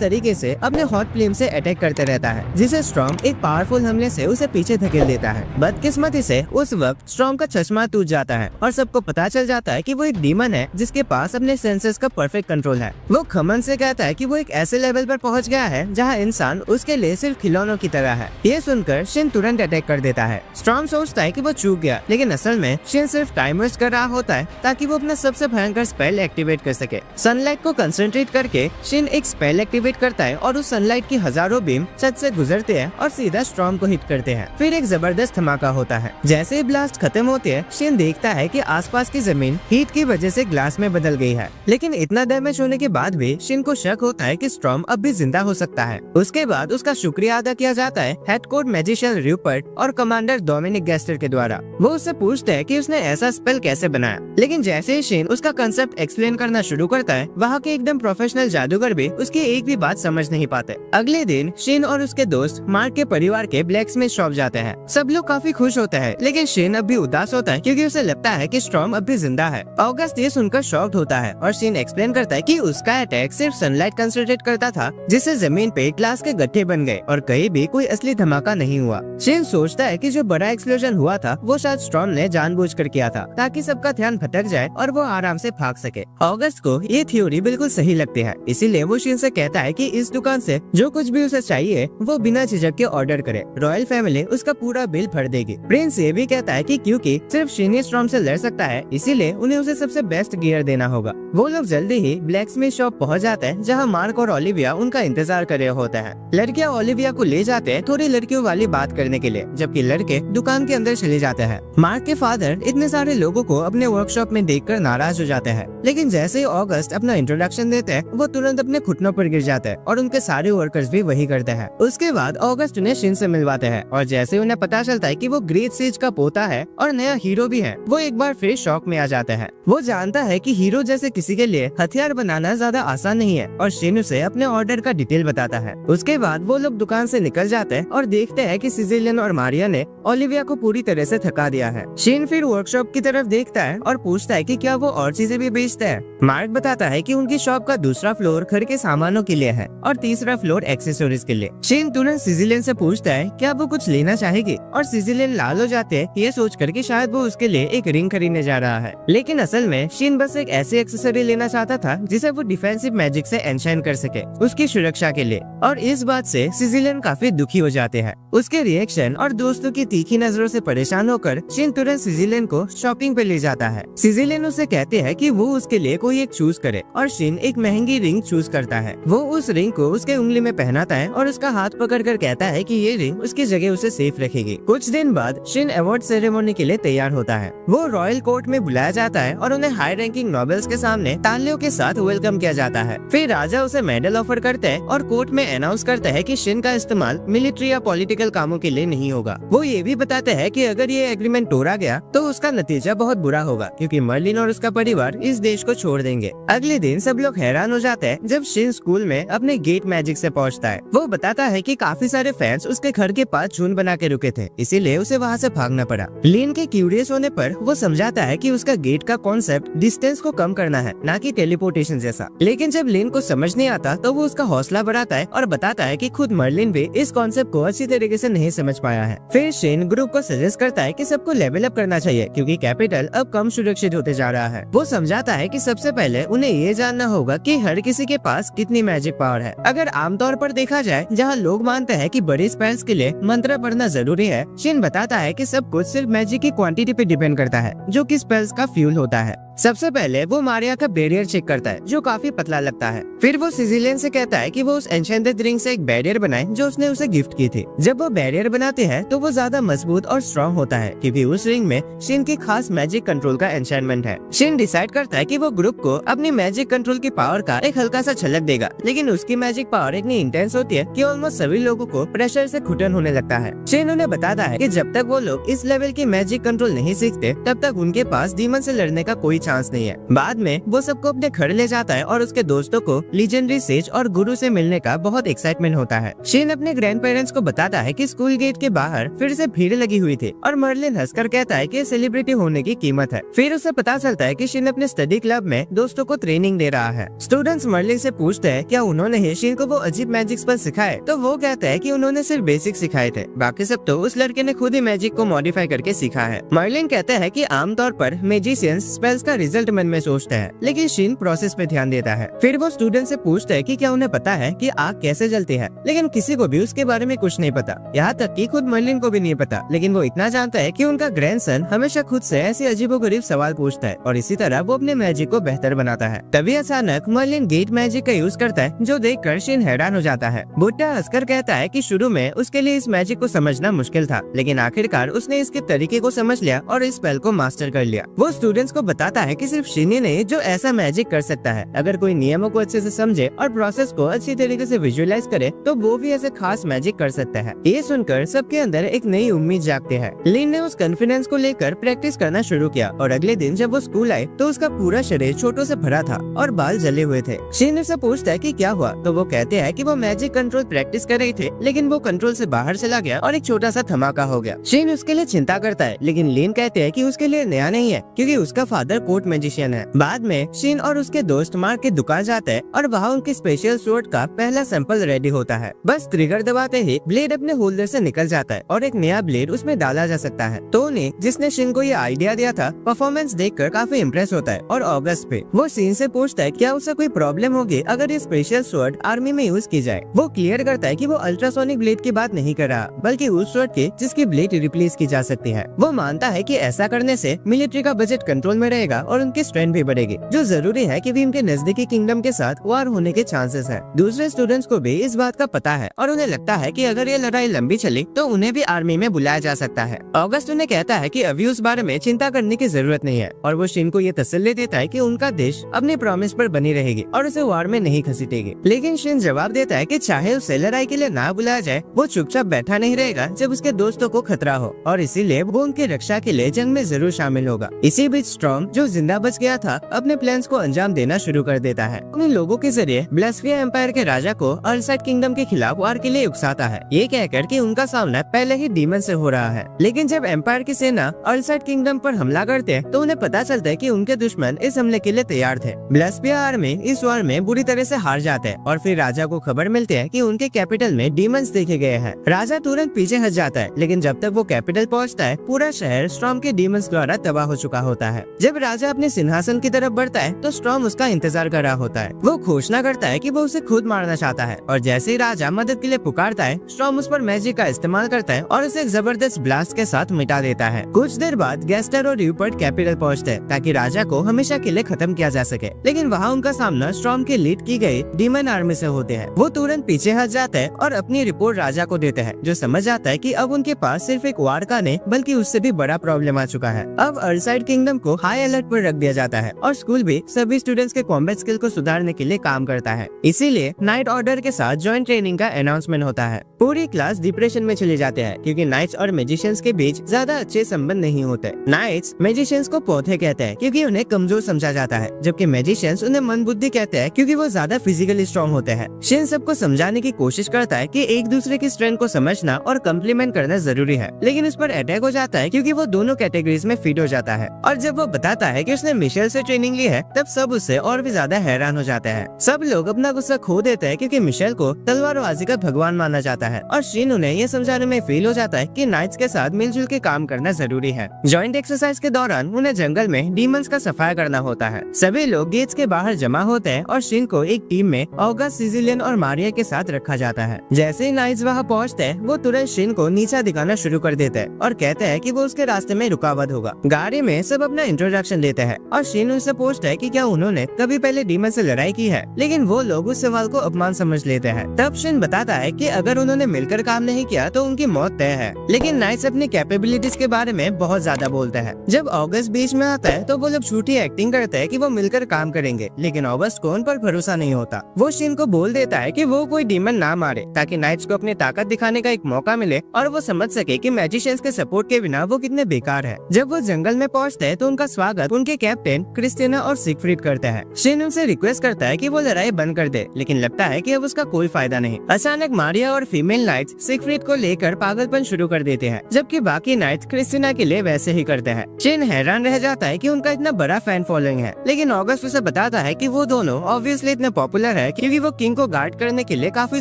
तरीके से अपने हॉट फ्लेम से अटैक करते रहता है, जिसे स्टॉर्म एक पावरफुल हमले से उसे पीछे धकेल देता है। बदकिस्मती से उस वक्त स्टॉर्म का चश्मा टूट जाता है और सबको पता चल जाता है कि वो एक डीमन है जिसके पास अपने सेंसेस का परफेक्ट कंट्रोल है। वो खमन से कहता है कि वो एक ऐसे लेवल पर पहुंच गया है जहां इंसान उसके लिए सिर्फ खिलौनों की तरह है। ये सुनकर शिन तुरंत अटैक कर देता है। स्टॉर्म सोचता है कि वो चूक गया, लेकिन असल में शिन सिर्फ टाइम वेस्ट कर रहा होता है ताकि वो अपना सबसे भयंकर स्पेल एक्टिवेट कर सके। सनलाइट को कंसंट्रेट करके शिन एक स्पेल एक्टिवेट करता है और उस सनलाइट की हजारों बीम छत से गुजरते हैं और सीधा स्टॉर्म को हिट करते हैं। फिर एक जबरदस्त धमाका होता है। जैसे ही ब्लास्ट खत्म होते हैं, शिन देखता है कि आसपास की जमीन हीट की वजह से ग्लास में बदल गई है, लेकिन इतना डैमेज होने के बाद भी शिन को शक होता है कि स्टॉर्म अब भी जिंदा हो सकता है। उसके बाद उसका शुक्रिया अदा किया जाता है हेड कोड मैजिशियन र्यूपर्ट और कमांडर डोमिनिक गेस्टर के द्वारा। वो उससे पूछते हैं कि उसने ऐसा स्पेल कैसे बनाया, लेकिन जैसे ही शिन उसका कंसेप्ट एक्सप्लेन करना शुरू करता है, वहाँ के एकदम प्रोफेशनल जादूगर भी उसकी एक भी बात समझ नहीं पाते। अगले दिन शिन और उसके दोस्त मार्क के परिवार के ब्लैकस्मिथ शॉप जाते हैं। सब लोग काफी खुश होते हैं, लेकिन शिन अब भी उदास होता है क्योंकि उसे लगता है कि स्टॉर्म अब भी जिंदा है। ऑगस्ट ये सुनकर शॉक्ड होता है और शिन एक्सप्लेन करता है कि उसका अटैक सिर्फ सनलाइट कंसंट्रेट करता था, जिससे जमीन पे ग्लास के गड्ढे बन गए और कहीं भी कोई असली धमाका नहीं हुआ। शिन सोचता है कि जो बड़ा एक्सप्लोजन हुआ था वो शायद स्टॉर्म ने जानबूझकर किया था ताकि सबका ध्यान भटक जाए और वो आराम से भाग सके। ऑगस्ट को ये थ्योरी बिल्कुल सही लगती है, इसीलिए वो शिन से कहता है कि इस दुकान से जो कुछ भी उसे चाहिए वो बिना झिझक के ऑर्डर करे। रॉयल फैमिली उसका पूरा बिल भर देगी। प्रिंस ये भी कहता है कि क्योंकि सिर्फ शिन ही स्टॉर्म से लड़ सकता है, इसीलिए उन्हें उसे सबसे बेस्ट गियर देना होगा। वो लोग जल्दी ही ब्लैकस्मिथ शॉप पहुंच जाते हैं जहां मार्क और ओलिविया उनका इंतजार कर रहे होते हैं। लड़कियां ओलिविया को ले जाते हैं थोड़ी लड़कियों वाली बात करने के लिए, जबकि लड़के दुकान के अंदर चले जाते हैं। मार्क के फादर इतने सारे लोगों को अपने वर्कशॉप में देखकर नाराज हो जाते हैं, लेकिन जैसे ही ऑगस्ट अपना इंट्रोडक्शन देते हैं वो तुरंत अपने घुटनों पर गिर जाते हैं और उनके सारे वर्कर्स भी वही करते हैं। उसके बाद ऑगस्ट उन्हें शिन से मिलवाते हैं और जैसे उन्हें पता चलता है कि वो ग्रेट सेज का पोता है और नया हीरो भी है, वो एक बार फिर शॉक में आ जाते हैं। वो जानता है कि हीरो जैसे किसी के लिए हथियार बनाना ज्यादा आसान नहीं है और शिन उसे अपने ऑर्डर का डिटेल बताता है। उसके बाद वो लोग दुकान से निकल जाते हैं और देखते हैं कि सिजिलियन और मारिया ने ओलिविया को पूरी तरह से थका दिया है। शिन फिर वर्कशॉप की तरफ देखता है और पूछता है कि क्या वो और चीजें भी बेचते हैं। मार्क बताता है कि उनकी शॉप का दूसरा फ्लोर घर के सामानों के लिए है और तीसरा फ्लोर एक्सेसरीज के लिए। शिन तुरंत सिजिलियन से पूछता है क्या वो कुछ लेना चाहेगी और सिजिलियन लाल हो जाते हैं ये सोचकर कि शायद वो उसके लिए एक रिंग खरीदने जा रहा है, लेकिन असल में शिन बस एक ऐसी एक्सेसरी लेना चाहता था जिसे वो डिफेंसिव मैजिक से एनशाइन कर सके उसकी सुरक्षा के लिए। और इस बात से सिजिलियन काफी दुखी हो जाते हैं। उसके रिएक्शन और दोस्तों की तीखी नजरों से परेशान होकर शिन तुरंत सिजिलियन को शॉपिंग पे ले जाता है। सिजिलियन उसे कहते हैं कि वो उसके लिए कोई एक चूज करे और शिन एक महंगी रिंग चूज करता है। वो उस रिंग को उसके उंगली में पहनाता है और उसका हाथ पकड़कर कहता है कि ये रिंग उसकी जगह उसे सेफ रखेगी। कुछ दिन बाद शिन अवार्ड सेरेमोनी के लिए तैयार होता है। वो रॉयल कोर्ट में बुलाया जाता है और उन्हें हाई रैंकिंग नोबल्स के सामने तालियों के साथ वेलकम किया जाता है। फिर राजा उसे मेडल ऑफर करते हैं और कोर्ट में अनाउंस करते हैं कि शिन का इस्तेमाल मिलिट्री या पॉलिटिकल कामों के लिए नहीं होगा। वो ये भी बताते हैं कि अगर ये एग्रीमेंट तोड़ा गया तो उसका नतीजा बहुत बुरा होगा क्योंकि मर्लिन और उसका परिवार इस देश को छोड़ देंगे। अगले दिन सब लोग हैरान हो जाते हैं जब शिन स्कूल में अपने गेट मैजिक से पहुंचता है। वो बताता है कि काफी सारे फैंस उसके घर के पास झुंड बना के रुके थे, इसीलिए उसे वहाँ से भागना पड़ा। लिन के क्यूरियस होने पर वो समझाता है कि उसका गेट का कॉन्सेप्ट डिस्टेंस को कम करना है, ना कि टेलीपोर्टेशन जैसा। लेकिन जब लिन को समझ नहीं आता तो वो उसका हौसला बढ़ाता है और बताता है कि खुद मर्लिन भी इस कॉन्सेप्ट को अच्छी तरीके से नहीं समझ पाया है। फिर शिन ग्रुप को सजेस्ट करता है कि सबको लेवल अप करना चाहिए क्योंकि कैपिटल अब कम सुरक्षित सुरक्षित होते जा रहा है। वो समझाता है कि सबसे पहले उन्हें ये जानना होगा कि हर किसी के पास कितनी मैजिक पावर है। अगर आमतौर पर देखा जाए, जहाँ लोग मानते हैं कि बड़ी स्पेल्स के लिए मंत्र पढ़ना जरूरी है, शिन बताता है कि सब कुछ सिर्फ मैजिक की क्वांटिटी पे डिपेंड करता है, जो कि स्पेल्स का फ्यूल होता है। सबसे पहले वो मारिया का बैरियर चेक करता है, जो काफी पतला लगता है। फिर वो सिजिलियन से कहता है कि वो उस एन्चेंटेड रिंग से एक बैरियर बनाए जो उसने उसे गिफ्ट की थी। जब वो बैरियर बनाते हैं तो वो ज्यादा मजबूत और स्ट्रॉन्ग होता है, क्योंकि उस रिंग में शिन की खास मैजिक कंट्रोल का एन्चेंटमेंट है। शिन डिसाइड करता है कि वो ग्रुप को अपनी मैजिक कंट्रोल की पावर का एक हल्का सा झलक देगा, लेकिन उसकी मैजिक पावर इतनी इंटेंस होती है कि ऑलमोस्ट सभी लोगों को प्रेशर से घुटन होने लगता है। शिन उन्हें बताता है कि जब तक वो लोग इस लेवल की मैजिक कंट्रोल नहीं सीखते, तब तक उनके पास डीमन से लड़ने का कोई चांस नहीं है। बाद में वो सबको अपने घर ले जाता है और उसके दोस्तों को लीजेंडरी सेज और गुरु से मिलने का बहुत एक्साइटमेंट होता है। शिन अपने ग्रैंड पेरेंट्स को बताता है कि स्कूल गेट के बाहर फिर से भीड़ लगी हुई थी और मर्लिन हंसकर कहता है कि सेलिब्रिटी होने की कीमत है। फिर उसे पता चलता है कि शिन अपने स्टडी क्लब में दोस्तों को ट्रेनिंग दे रहा है। स्टूडेंट्स मर्लिन से पूछते हैं क्या उन्होंने ही शिन को वो अजीब मैजिक स्पेल सिखाए, तो वो कहता है कि उन्होंने सिर्फ बेसिक सिखाए थे, बाकी सब तो उस लड़के ने खुद ही मैजिक को मॉडिफाई करके सीखा है। मर्लिन कहता है कि आमतौर पर मैजिशियंस स्पेल्स का रिजल्ट मन में सोचते हैं, लेकिन शिन प्रोसेस पे ध्यान देता है। फिर वो स्टूडेंट से पूछता है कि क्या उन्हें पता है कि आग कैसे जलती है, लेकिन किसी को भी उसके बारे में कुछ नहीं पता, यहाँ तक कि खुद मर्लिन को भी नहीं पता। लेकिन वो इतना जानता है कि उनका ग्रैंडसन हमेशा खुद से ऐसे अजीबोगरीब सवाल पूछता है और इसी तरह वो अपने मैजिक को बेहतर बनाता है। तभी अचानक मर्लिन गेट मैजिक का यूज करता है, जो देखकर शिन हैरान हो जाता है। बुड्ढा हंसकर कहता है कि शुरू में उसके लिए इस मैजिक को समझना मुश्किल था, लेकिन आखिरकार उसने इसके तरीके को समझ लिया और इस स्पेल को मास्टर कर लिया। वो स्टूडेंट्स को बताता है कि सिर्फ शिन ही नहीं जो ऐसा मैजिक कर सकता है। अगर कोई नियमों को अच्छे से समझे और प्रोसेस को अच्छी तरीके से विजुअलाइज करे, तो वो भी ऐसे खास मैजिक कर सकता है। ये सुनकर सबके अंदर एक नई उम्मीद जागती है। लिन ने उस कॉन्फिडेंस को लेकर प्रैक्टिस करना शुरू किया और अगले दिन जब वो स्कूल आए तो उसका पूरा शरीर छोटों से भरा था और बाल जले हुए थे। शिन उससे पूछता है कि क्या हुआ, तो वो कहते हैं कि वो मैजिक कंट्रोल प्रैक्टिस कर रही थे, लेकिन वो कंट्रोल से बाहर चला गया और एक छोटा सा धमाका हो गया। शिन उसके लिए चिंता करता है, लेकिन लिन कहते हैं कि उसके लिए नया नहीं है, क्योंकि उसका फादर कोर्ट मैजिशियन है। बाद में शिन और उसके दोस्त मार्क की दुकान जाते हैं और वहाँ उनके स्पेशल स्वॉर्ड का पहला सैंपल रेडी होता है। बस ट्रिगर दबाते ही ब्लेड अपने होल्डर से निकल जाता है और एक नया ब्लेड उसमें डाला जा सकता है। टोनी, जिसने शिन को ये आइडिया दिया था, परफॉर्मेंस देखकर काफी इम्प्रेस होता है और अगस्त पे वो शिन से पूछता है क्या उसे कोई प्रॉब्लम होगी अगर ये स्पेशल स्वॉर्ड आर्मी में यूज की जाए। वो क्लियर करता है कि वो अल्ट्रासोनिक ब्लेड की बात नहीं कर रहा, बल्कि उस स्वॉर्ड की जिसकी ब्लेड रिप्लेस की जा सकती है। वो मानता है कि ऐसा करने से मिलिट्री का बजट कंट्रोल में रहेगा और उनकी स्ट्रेंथ भी बढ़ेगी, जो जरूरी है कि भी उनके नजदीकी किंगडम के साथ वार होने के चांसेस है। दूसरे स्टूडेंट्स को भी इस बात का पता है और उन्हें लगता है कि अगर ये लड़ाई लंबी चली तो उन्हें भी आर्मी में बुलाया जा सकता है। अगस्त उन्हें कहता है कि अभी उस बारे में चिंता करने की जरूरत नहीं है और वो शिन को ये तसल्ली देता है कि उनका देश अपने प्रॉमिस पर बनी रहेगी और उसे वार में नहीं घसीटेगी। लेकिन शिन जवाब देता है कि चाहे उसे लड़ाई के लिए ना बुलाया जाए, वो चुपचाप बैठा नहीं रहेगा जब उसके दोस्तों को खतरा हो, और इसीलिए वो उनकी रक्षा के लिए जंग में जरूर शामिल होगा। इसी बीच स्टॉर्म, जो जिंदा बच गया था, अपने प्लान्स को अंजाम देना शुरू कर देता है। उन लोगों के जरिए ब्लेस्फिया एम्पायर के राजा को अर्लसाइड किंगडम के खिलाफ वार के लिए उकसाता है, ये कहकर कि उनका सामना पहले ही डीमन से हो रहा है। लेकिन जब एम्पायर की सेना अर्लसाइड किंगडम पर हमला करते हैं तो उन्हें पता चलता है कि उनके दुश्मन इस हमले के लिए तैयार थे। ब्लेस्फिया आर्मी इस वार में बुरी तरह से हार जाते हैं और फिर राजा को खबर मिलती है कि उनके कैपिटल में डीमंस देखे गए हैं। राजा तुरंत पीछे हट जाता है, लेकिन जब तक वो कैपिटल पहुंचता है पूरा शहर स्टॉर्म के डीमंस द्वारा तबाह हो चुका होता है। जब राजा अपने सिंहासन की तरफ बढ़ता है तो स्टॉर्म उसका इंतजार कर रहा होता है। वो घोषणा करता है कि वो उसे खुद मारना चाहता है और जैसे ही राजा मदद के लिए पुकारता है, स्टॉर्म उस पर मैजिक का इस्तेमाल करता है और उसे एक जबरदस्त ब्लास्ट के साथ मिटा देता है। कुछ देर बाद गेस्टर और र्यूपर्ट कैपिटल पहुंचते हैं ताकि राजा को हमेशा के लिए खत्म किया जा सके, लेकिन वहाँ उनका सामना स्टॉर्म के लीड की गई डीमन आर्मी से होते हैं। वो तुरंत पीछे हट जाते हैं और अपनी रिपोर्ट राजा को देते हैं, जो समझ आता है कि अब उनके पास सिर्फ एक वार का नहीं बल्कि उससे भी बड़ा प्रॉब्लम आ चुका है। अब अर्लसाइड किंगडम को हाई अलर्ट पर रख दिया जाता है और स्कूल भी सभी स्टूडेंट्स के कॉम्बैट स्किल को सुधारने के लिए काम करता है। इसीलिए नाइट ऑर्डर के साथ जॉइंट ट्रेनिंग का अनाउंसमेंट होता है। पूरी क्लास डिप्रेशन में चले जाते हैं क्योंकि नाइट्स और मैजिशियंस के बीच ज्यादा अच्छे संबंध नहीं होते। नाइट्स मैजिशियंस को पौधे कहते हैं क्योंकि उन्हें कमजोर समझा जाता है, जबकि मैजिशियंस उन्हें मन बुद्धि कहते हैं क्योंकि वो ज्यादा फिजिकली स्ट्रॉन्ग होते हैं। शिन सबको समझाने की कोशिश करता है कि एक दूसरे की स्ट्रेंथ को समझना और कम्प्लीमेंट करना जरूरी है, लेकिन उस पर अटैक हो जाता है क्योंकि वो दोनों कैटेगरीज में फिट हो जाता है। और जब वो बताता है कि उसने मिशेल से ट्रेनिंग ली है, तब सब उससे और भी ज्यादा हैरान हो जाते हैं। सब लोग अपना गुस्सा खो देते हैं क्योंकि मिशेल को तलवारबाजी का भगवान माना जाता है है और शिन उन्हें ये समझाने में फेल हो जाता है कि नाइट्स के साथ मिलजुल के काम करना जरूरी है। जॉइंट एक्सरसाइज के दौरान उन्हें जंगल में डीमंस का सफाया करना होता है। सभी लोग गेट्स के बाहर जमा होते हैं और शिन को एक टीम में ऑगस्ट, सिजिलियन और मारिया के साथ रखा जाता है। जैसे ही नाइट्स वहाँ पहुँचते हैं, वो तुरंत शिन को नीचा दिखाना शुरू कर देते हैं और कहते हैं कि वो उसके रास्ते में रुकावट होगा। गाड़ी में सब अपना इंट्रोडक्शन देते हैं और शिन उनसे पूछता है कि क्या उन्होंने कभी पहले डीमन से लड़ाई की है, लेकिन वो लोग उस सवाल को अपमान समझ लेते हैं। तब शिन बताता है कि अगर उन्होंने मिलकर काम नहीं किया तो उनकी मौत तय है। लेकिन नाइट्स अपनी कैपेबिलिटीज के बारे में बहुत ज्यादा बोलते हैं। जब ऑगस्ट बीच में आता है तो वो लोग झूठी एक्टिंग करते हैं कि वो मिलकर काम करेंगे, लेकिन ऑगस्ट को उन पर भरोसा नहीं होता। वो शिन को बोल देता है कि वो कोई डीमन ना मारे ताकि नाइट्स को अपनी ताकत दिखाने का एक मौका मिले और वो समझ सके कि मैजिशियंस के सपोर्ट के बिना वो कितने बेकार है। जब वो जंगल में पहुँचते हैं तो उनका स्वागत उनके कैप्टन क्रिस्टीना और सिगफ्रीड करते हैं। शिन उनसे रिक्वेस्ट करता है कि वो लड़ाई बंद कर दे, लेकिन लगता है कि अब उसका कोई फायदा नहीं। अचानक मारिया और फीमेल नाइट्स सिगफ्रीड को लेकर पागलपन शुरू कर देते हैं, जबकि बाकी नाइट्स क्रिस्टीना के लिए वैसे ही करते हैं। शिन हैरान रह जाता है कि उनका इतना बड़ा फैन फॉलोइंग है, लेकिन ऑगस्ट उसे बताता है कि वो दोनों ऑब्वियसली इतने पॉपुलर है क्योंकि वो किंग को गार्ड करने के लिए काफी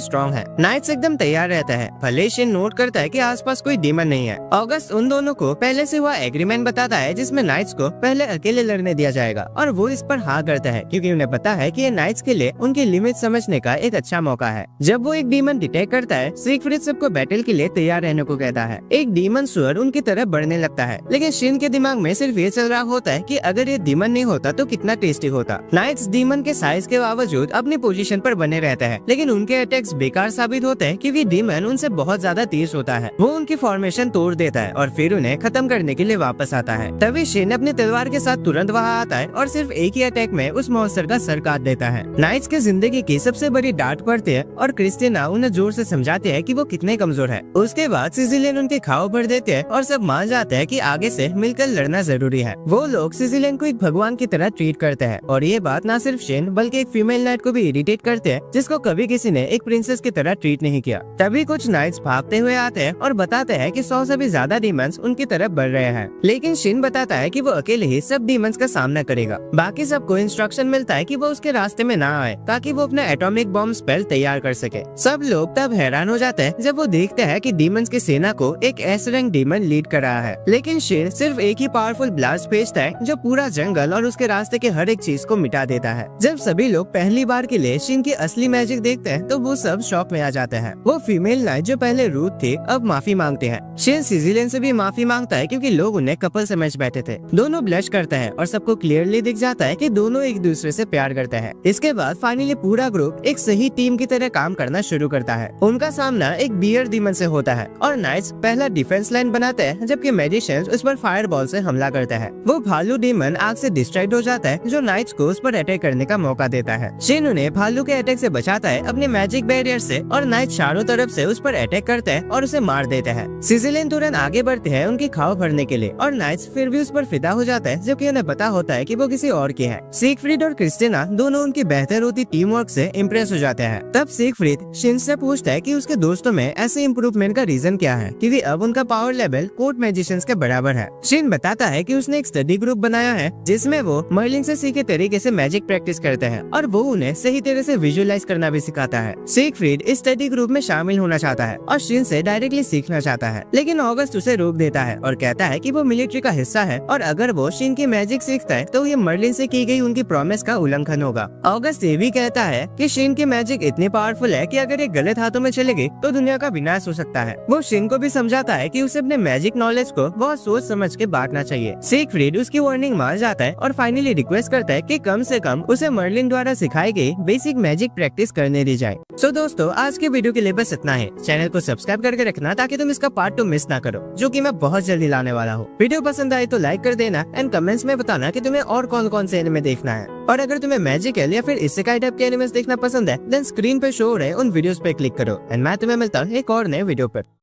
स्ट्रॉन्ग है। नाइट्स एकदम तैयार रहता है, भले शिन नोट करता है कि आसपास कोई डीमन नहीं है। ऑगस्ट उन दोनों को पहले से हुआ एग्रीमेंट बताता है जिसमें नाइट्स को पहले अकेले लड़ने दिया जाएगा और वो इस पर हाँ करता है क्योंकि उन्हें पता है कि ये नाइट्स के लिए उनकी लिमिट समझने का एक अच्छा मौका है। जब वो एक डीमन डिटेक्ट करता है, सिगफ्रीड सबको बैटल के लिए तैयार रहने को कहता है। एक डीमन सुअर उनकी तरफ बढ़ने लगता है, लेकिन शिन के दिमाग में सिर्फ ये चल रहा होता है कि अगर ये डीमन नहीं होता तो कितना टेस्टी होता। नाइट्स डीमन के साइज के बावजूद अपनी पोजीशन पर बने रहते हैं, लेकिन उनके अटैक्स बेकार साबित होते हैं क्योंकि डीमन उनसे बहुत ज्यादा तेज होता है। वो उनकी फॉर्मेशन तोड़ देता है और फिर उन्हें खत्म करने के लिए वापस आता है। तभी शिन अपनी तलवार के साथ तुरंत वहाँ आता है और सिर्फ एक ही अटैक में उस मॉन्स्टर का सर काट देता है। नाइट्स के जिंदगी की सबसे बड़ी डांट पड़ती है और क्रिस्टीना उन्हें जोर से समझाते हैं कि वो कितने कमजोर है। उसके बाद सिजिलियन उनके घाव भर देते हैं और सब मान जाते हैं कि आगे से मिलकर लड़ना जरूरी है। वो लोग सिजिलियन को एक भगवान की तरह ट्रीट करते हैं और ये बात न सिर्फ शिन बल्कि एक फीमेल नाइट को भी इरिटेट करते हैं जिसको कभी किसी ने एक प्रिंसेस की तरह ट्रीट नहीं किया। तभी कुछ नाइट्स भागते हुए आते हैं और बताते हैं कि 100 से भी ज्यादा डीमंस उनकी तरफ बढ़ रहे हैं, लेकिन शिन बताता है कि वो अकेले ही सब डीमंस का सामना करेगा। बाकी सबको इंस्ट्रक्शन मिलता है कि वो उसके रास्ते में ना आए ताकि वो अपना एटॉमिक बॉम्ब स्पेल तैयार कर सके। सब लोग तब हैरान हो जाते हैं जब वो देखते हैं कि डीमंस की सेना को एक एस रैंक डीमन लीड कर रहा है, लेकिन शिन सिर्फ एक ही पावरफुल ब्लास्ट भेजता है जो पूरा जंगल और उसके रास्ते के हर एक चीज को मिटा देता है। जब सभी लोग पहली बार के लिए शिन की असली मैजिक देखते हैं तो वो सब शॉक में आ जाते हैं। वो फीमेल नाइट जो पहले रूथ थे अब माफी मांगते हैं। शिन सिजिलियन से भी माफी मांगता है क्योंकि लोग उन्हें कपल समझ बैठे थे। दोनों ब्लश करते हैं और सबको क्लियरली दिख जाता है कि दोनों एक दूसरे से प्यार करते हैं। इसके बाद फाइनली पूरा ग्रुप एक सही टीम की तरह काम करना शुरू करता है। उनका सामना एक बियर डीमन से होता है और नाइट्स पहला डिफेंस लाइन बनाते हैं जबकि मैजिशियंस उस पर फायर बॉल से हमला करते हैं। वो भालू डीमन आग से डिस्ट्रैक्ट हो जाता है जो नाइट्स को उस पर अटैक करने का मौका देता है। शिन उन्हें भालू के अटैक से बचाता है अपने मैजिक बैरियर से और नाइट्स चारों तरफ से उस पर अटैक करते हैं और उसे मार देते हैं। सिजिलियन तुरंत आगे बढ़ते हैं उनकी घाव भरने के लिए और नाइट्स फिर भी उस पर फिदा हो जाता है जबकि उन्हें पता होता है कि वो किसी और की है। सिगफ्रीड और क्रिस्टीना दोनों उनकी बेहतर होती टीम वर्क से इम्प्रेस हो जाते हैं। तब सिगफ्रीड शिन से पूछता है कि उसके दोस्तों में ऐसे इम्प्रूवमेंट का रीजन क्या है क्योंकि अब उनका पावर लेवल कोर्ट मैजिशियंस के बराबर है। शिन बताता है कि उसने एक स्टडी ग्रुप बनाया है जिसमें वो मर्लिन से सीखे तरीके से मैजिक प्रैक्टिस करते हैं और वो उन्हें सही तरह से विजुअलाइज करना भी सिखाता है। सिगफ्रीड इस स्टडी ग्रुप में शामिल होना चाहता है और शिन से डायरेक्टली सीखना चाहता है, लेकिन ऑगस्ट उसे रोक देता है और कहता है कि वो मिलिट्री का हिस्सा है और अगर वो शिन की मैजिक सीखता है तो ये मर्लिन से की गई उनकी प्रॉमिस का उल्लंघन होगा। ऑगस्ट ये भी कहता है कि शिन की मैजिक इतनी पावरफुल है कि अगर ये गलत हाथों में चले गई तो दुनिया का विनाश हो सकता है। वो शिन को भी समझाता है कि उसे अपने मैजिक नॉलेज को बहुत सोच समझ के बांटना चाहिए। सिगफ्रीड उसकी वार्निंग मान जाता है और फाइनली रिक्वेस्ट करता है कि कम से कम उसे मर्लिन द्वारा सिखाई गई बेसिक मैजिक प्रैक्टिस करने दी जाए। सो दोस्तों, आज के वीडियो के लिए बस इतना है। चैनल को सब्सक्राइब करके रखना ताकि तुम इसका पार्ट 2 मिस ना करो, जो कि मैं बहुत जल्दी लाने वाला हूँ। वीडियो पसंद आए तो लाइक कर देना एंड कमेंट्स में बताना कि तुम्हें और कौन कौन से एनिमे देखना है। और अगर तुम्हें मैजिकल या फिर इसेकाई टाइप के एनिमेस देखना पसंद है देन स्क्रीन पे शो हो रहे उन वीडियोस पे क्लिक करो एंड मैं तुम्हें मिलता हूँ एक और नए वीडियो पर।